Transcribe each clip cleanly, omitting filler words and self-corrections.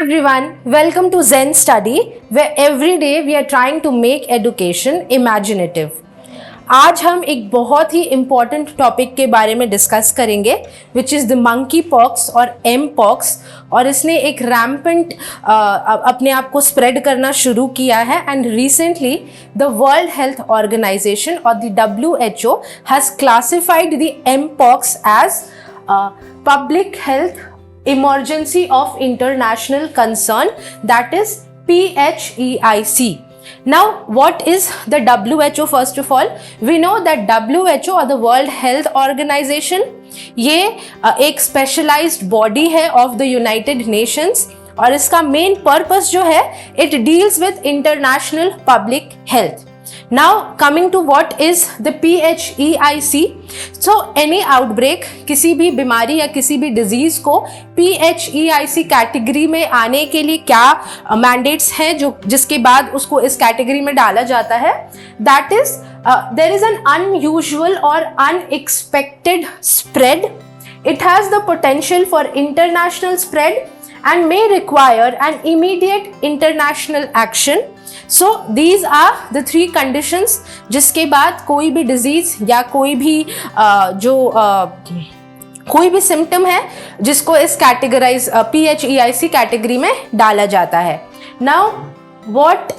everyone, welcome to Zen Study, where every day we are trying to make education imaginative. आज हम एक बहुत ही important topic के बारे में डिस्कस करेंगे which is the monkey pox और एम पॉक्स, और इसने एक रैम्पेंट अपने आप को स्प्रेड करना शुरू किया है. And recently the world health organization और the WHO has classified the mpox as public health emergency of international concern, that is PHEIC. Now what is the WHO? First of all, we know that WHO or the World Health Organization ये एक specialized body है of the United Nations, और इसका main purpose जो है it deals with international public health. Now coming to what is the PHEIC. So any outbreak, किसी भी बीमारी या किसी भी डिजीज को PHEIC कैटेगरी में आने के लिए क्या मैंडेट्स हैं जो जिसके बाद उसको इस कैटेगरी में डाला जाता है. That is there is an unusual और unexpected spread. It has the potential for international spread and may require an immediate international action. So these are the three conditions जिसके बाद कोई भी डिजीज या कोई भी कोई भी सिम्टम है जिसको इस कैटेगराइज PHEIC कैटेगरी में डाला जाता है. Now what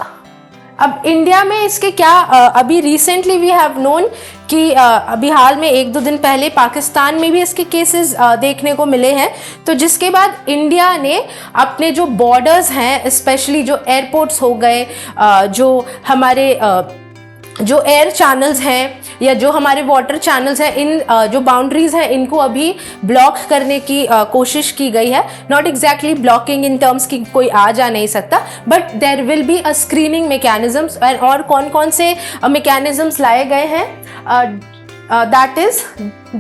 अब इंडिया में इसके क्या अभी रिसेंटली वी हैव नोन कि अभी हाल में एक दो दिन पहले पाकिस्तान में भी इसके केसेस देखने को मिले हैं. तो जिसके बाद इंडिया ने अपने जो बॉर्डर्स हैं, स्पेशली जो एयरपोर्ट्स हो गए, जो हमारे जो एयर चैनल्स हैं या जो हमारे वाटर चैनल्स हैं, इन जो बाउंड्रीज हैं इनको अभी ब्लॉक करने की कोशिश की गई है. Not exactly blocking in terms की कोई आ जा नहीं सकता, but there will be a screening mechanisms. और कौन कौन से मैकेनिज्म्स लाए गए हैं? That is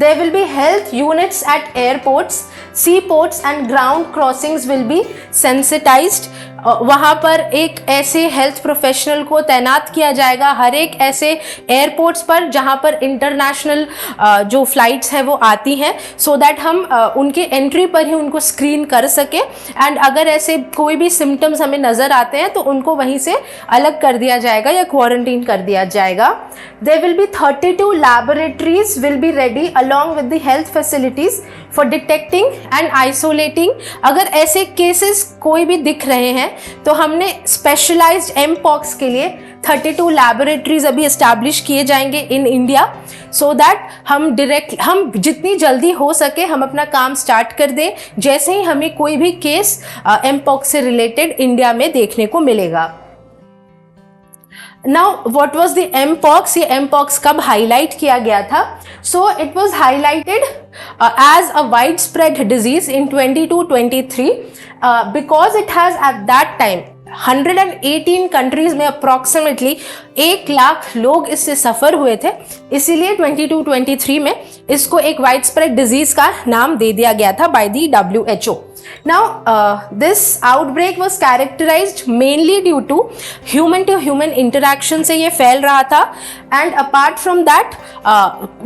there will be health units at airports, seaports and ground crossings will be sensitized. वहाँ पर एक ऐसे हेल्थ प्रोफेशनल को तैनात किया जाएगा हर एक ऐसे एयरपोर्ट्स पर जहाँ पर इंटरनेशनल जो फ्लाइट्स हैं वो आती हैं, सो दैट हम उनके एंट्री पर ही उनको स्क्रीन कर सके. एंड अगर ऐसे कोई भी सिम्टम्स हमें नज़र आते हैं तो उनको वहीं से अलग कर दिया जाएगा या क्वारंटीन कर दिया जाएगा. There will be 32 laboratories will be ready along with the health facilities for detecting and isolating. अगर ऐसे केसेस कोई भी दिख रहे हैं तो हमने स्पेशलाइज्ड एम पॉक्स के लिए 32 लैबोरेटरीज अभी इस्टेब्लिश किए जाएंगे इन इंडिया, सो दैट हम जितनी जल्दी हो सके हम अपना काम स्टार्ट कर दें जैसे ही हमें कोई भी केस एम पॉक्स से रिलेटेड इंडिया में देखने को मिलेगा. Now what was the mpox? ये mpox कब हाईलाइट किया गया था? So it was highlighted as a widespread disease in 22-23 because it has at that time 118 countries में अप्रॉक्सीमेटली 1 लाख लोग इससे सफ़र हुए थे. इसीलिए 22-23 में इसको एक वाइड स्प्रेड डिजीज का नाम दे दिया गया था by the WHO. Now this outbreak was characterized mainly due to human interaction से ये फैल रहा था, and apart from that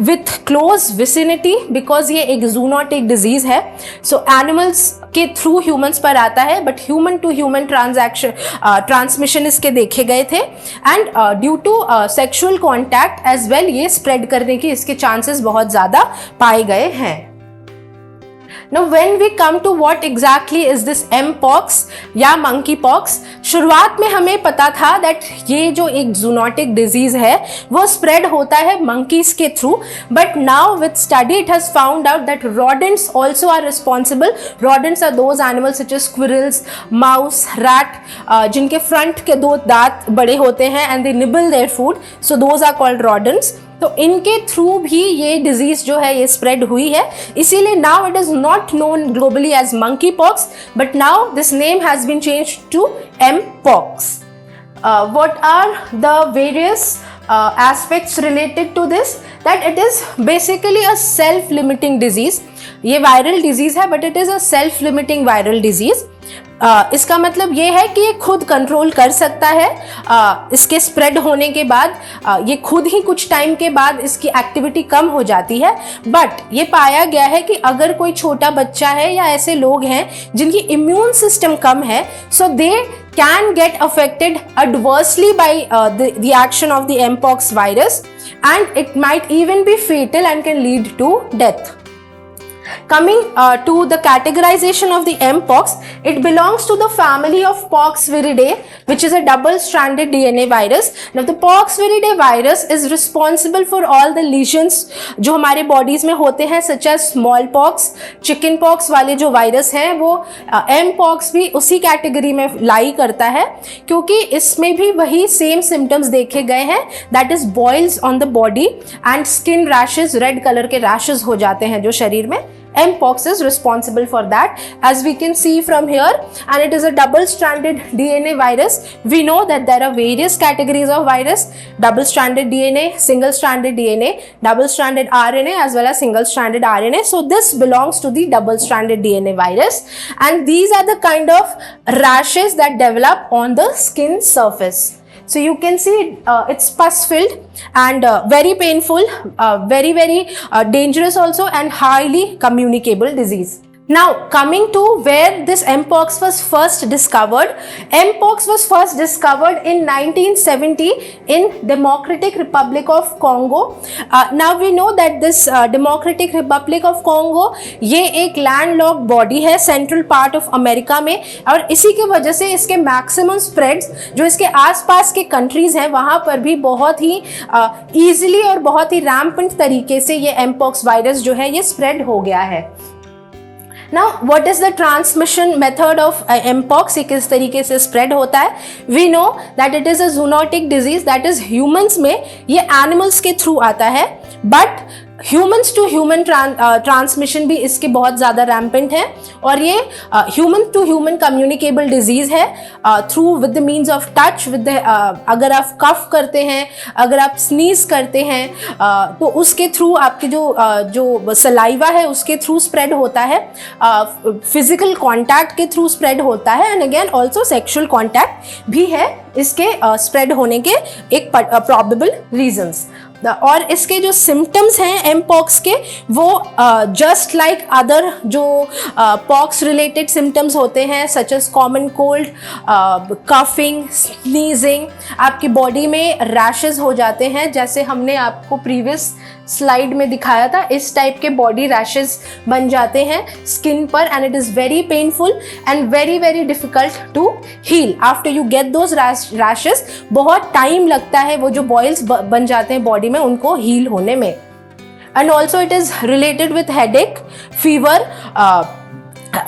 with close vicinity because ये एक zoonotic disease है, so animals के थ्रू ह्यूमंस पर आता है, but human to human transmission इसके देखे गए थे. And due to sexual contact as well ये स्प्रेड करने की इसके चांसेस बहुत ज़्यादा पाए गए हैं. Now when we come to what exactly is this mpox या monkeypox, शुरुआत में हमें पता था that ये जो एक zoonotic disease है वो spread होता है monkeys के through, but now with study it has found out that rodents also are responsible. Rodents are those animals such as squirrels, mouse, rat, जिनके front के 2 दांत बड़े होते हैं and they nibble their food, so those are called rodents. तो इनके through भी ये डिजीज जो है ये स्प्रेड हुई है. इसीलिए now it is not known globally as monkeypox, but now this name has been changed to mpox. What are the various aspects related to this? That it is basically a self limiting disease. ये viral disease है, but it is a self limiting viral disease. इसका मतलब ये है कि ये खुद control कर सकता है। इसके स्प्रेड होने के बाद ये खुद ही कुछ टाइम के बाद इसकी एक्टिविटी कम हो जाती है। बट ये पाया गया है कि अगर कोई छोटा बच्चा है या ऐसे लोग हैं जिनकी इम्यून सिस्टम कम है, सो दे can get affected adversely by the action of the mpox virus, and it might even be fatal and can lead to death. Coming to the categorization of the mpox, it belongs to the family of poxviridae, which is a double-stranded DNA virus. Now, the poxviridae virus is responsible for all the lesions जो हमारे bodies में होते हैं, such as smallpox, chickenpox वाले जो virus हैं, वो mpox भी उसी category में lie करता है, क्योंकि इसमें भी वही same symptoms देखे गए हैं, that is boils on the body and skin rashes, red color के rashes हो जाते हैं जो शरीर में। mpox is responsible for that, as we can see from here, and it is a double-stranded DNA virus. We know that there are various categories of virus: double-stranded DNA, single-stranded DNA, double-stranded RNA, as well as single-stranded RNA. So this belongs to the double-stranded DNA virus, and these are the kind of rashes that develop on the skin surface. So you can see it's pus filled and very painful, very dangerous also, and highly communicable disease. Now, coming to where this mpox was first discovered. Mpox was first discovered in 1970 in Democratic Republic of Congo. Now we know that this Democratic Republic of Congo ये एक landlocked body है central part of America में, और इसी की वजह से इसके maximum spreads जो इसके आसपास के countries हैं वहाँ पर भी बहुत ही easily और बहुत ही rampant तरीके से ये mpox virus जो है ये spread हो गया है। Now, what is the transmission method of mpox? ये किस तरीके से spread होता है? We know that it is a zoonotic disease, that is humans में ये animals के through आता है, but humans to human transmission भी इसके बहुत ज़्यादा रैम्पेंट है, और ये human to human communicable disease है through with the means of touch with अगर आप कफ करते हैं, अगर आप स्नीज करते हैं तो उसके थ्रू आपकी जो सलाइवा है उसके थ्रू स्प्रेड होता है, फिजिकल कॉन्टैक्ट के थ्रू स्प्रेड होता है, and again also sexual contact भी है इसके स्प्रेड होने के एक प्रोबेबल रीजंस। और इसके जो सिम्टम्स हैं mpox के वो जस्ट लाइक अदर जो पॉक्स रिलेटेड सिम्टम्स होते हैं such as common cold, coughing, sneezing, आपकी बॉडी में रैशेस हो जाते हैं जैसे हमने आपको प्रीवियस स्लाइड में दिखाया था, इस टाइप के बॉडी रैशेस बन जाते हैं स्किन पर, and it is very painful and very difficult to heal after you get those rashes. बहुत टाइम लगता है वो जो बॉयल्स बन जाते हैं बॉडी में उनको हील होने में। And also it is related with headache, fever,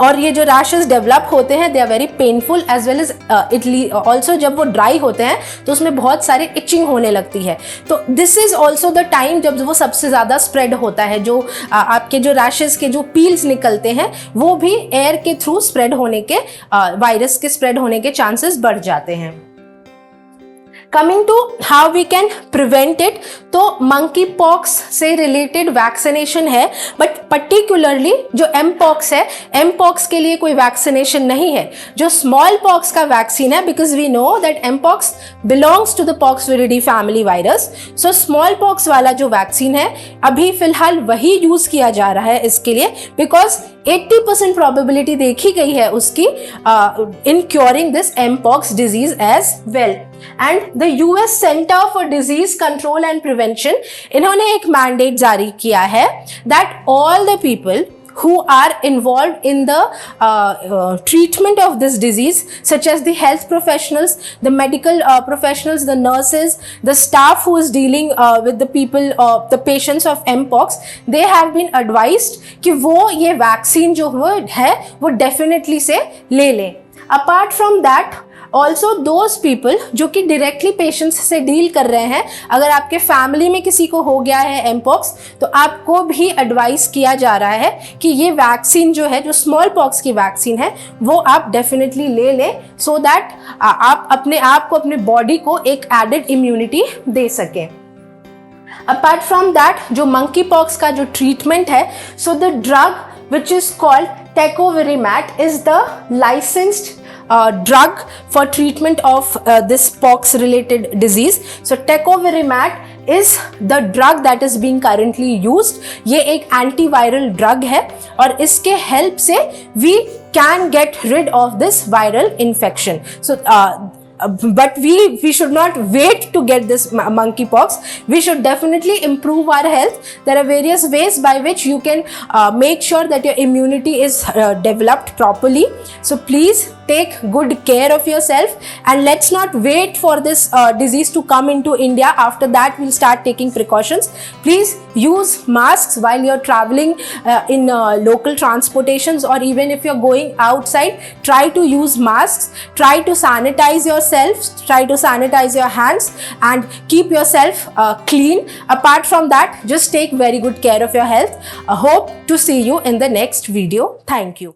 और ये जो रैशेस डेवलप होते हैं they are very painful as well as also जब वो ड्राई होते हैं तो उसमें बहुत सारे इचिंग होने लगती है। तो this is also the time जब वो सबसे ज़्यादा स्प्रेड होता है, जो आपके जो रैशेस के जो पील्स निकलते हैं वो भी एयर के थ्रू स्प्रेड होने के वायरस के स्प्रेड होने के चांसेस बढ़ जाते हैं। Coming to how we can prevent it, तो मंकी पॉक्स से रिलेटेड वैक्सीनेशन है, बट पर्टिकुलरली जो mpox है, mpox के लिए कोई वैक्सीनेशन नहीं है। जो स्मॉल पॉक्स का वैक्सीन है, because we know that mpox belongs to the poxviridae family virus, so smallpox वाला जो वैक्सीन है अभी फिलहाल वही यूज किया जा रहा है इसके लिए, बिकॉज 80% प्रोबेबिलिटी देखी गई है उसकी in curing this mpox disease as well. And the US Center for Disease Control and Prevention, इन्होंने एक मैंडेट जारी किया है that all the people who are involved in the treatment of this disease, such as the health professionals, the medical professionals, the nurses, the staff who is dealing with the people, the patients of mpox, they have been advised कि वो ये vaccine जो है वो definitely से ले लें। Apart from that also those people जो कि डायरेक्टली पेशेंट्स से डील कर रहे हैं, अगर आपके फैमिली में किसी को हो गया है mpox तो आपको भी एडवाइस किया जा रहा है कि ये वैक्सीन जो है, जो स्मॉल पॉक्स की वैक्सीन है, वो आप डेफिनेटली ले लें, सो दैट आप अपने आप को, अपने बॉडी को एक एडेड इम्यूनिटी दे सकें। अपार्ट फ्रॉम दैट जो मंकी पॉक्स का जो ट्रीटमेंट है, so the drug which is called Tecovirimat is the licensed drug for treatment of this pox related disease. So Tecovirimat is the drug that is being currently used. ये एक antiviral drug है और इसके help से we can get rid of this viral infection. So but we should not wait to get this monkeypox. We should definitely improve our health. There are various ways by which you can make sure that your immunity is developed properly. So please take good care of yourself, and let's not wait for this disease to come into India. After that we'll start taking precautions. Please use masks while you're traveling in local transportations, or even if you're going outside, try to use masks. Try to sanitize yourself, try to sanitize your hands, and keep yourself clean. Apart from that, just take very good care of your health. I hope to see you in the next video. Thank you.